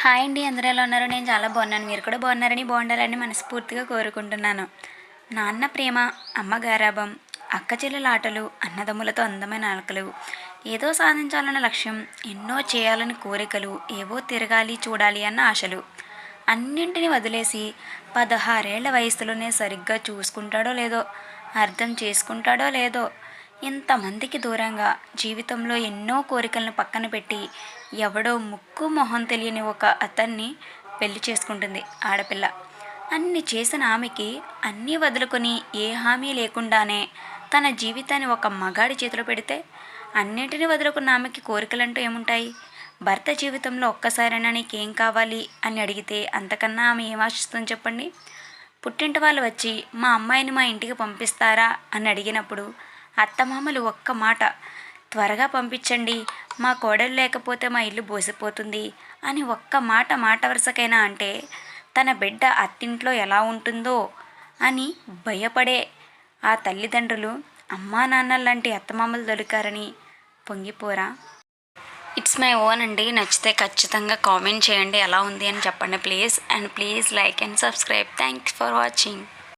Hi అండి, అందరూ ఎలా ఉన్నారు? నేను చాలా బాగున్నాను. మీరు కూడా బాగుండాలని మనస్ఫూర్తిగా కోరుకుంటున్నాను. నాన్న ప్రేమ, అమ్మ గారాబం, అక్క చెల్లెల ఆటలు, అన్నదమ్ములతో అందమైన ఆకలు, ఏదో సాధించాలన్న లక్ష్యం, ఎన్నో చేయాలని కోరికలు, ఏవో తిరగాలి చూడాలి అన్న ఆశలు అన్నింటినీ వదిలేసి 16 ఏళ్ల వయసులోనే సరిగ్గా చూసుకుంటాడో లేదో, అర్థం చేసుకుంటాడో లేదో, ఇంతమందికి దూరంగా జీవితంలో ఎన్నో కోరికలను పక్కన పెట్టి ఎవడో ముక్కు మొహం తెలియని ఒక అతన్ని పెళ్లి చేసుకుంటుంది ఆడపిల్ల. అన్ని చేసిన ఆమెకి అన్నీ వదులుకొని ఏ హామీ లేకుండానే తన జీవితాన్ని ఒక మగాడి చేతిలో పెడితే, అన్నింటినీ వదులుకున్న ఆమెకి కోరికలంటూ ఏముంటాయి? భర్త జీవితంలో ఒక్కసారైనా నీకేం కావాలి అని అడిగితే అంతకన్నా ఆమె ఏం ఆశిస్తుంది చెప్పండి? పుట్టింటి వాళ్ళు వచ్చి మా అమ్మాయిని మా ఇంటికి పంపిస్తారా అని అడిగినప్పుడు అత్తమామలు ఒక్క మాట, త్వరగా పంపించండి, మా కోడలు లేకపోతే మా ఇల్లు బోసిపోతుంది అని ఒక్క మాట వరుసకైనా అంటే తన బిడ్డ అత్తింట్లో ఎలా ఉంటుందో అని భయపడే ఆ తల్లిదండ్రులు అమ్మా నాన్నలాంటి అత్తమామలు దొరికారని పొంగిపోరా? ఇట్స్ మై ఓన్ అండి. నచ్చితే ఖచ్చితంగా కామెంట్ చేయండి, ఎలా ఉంది అని చెప్పండి please. And please like and subscribe. Thanks for watching.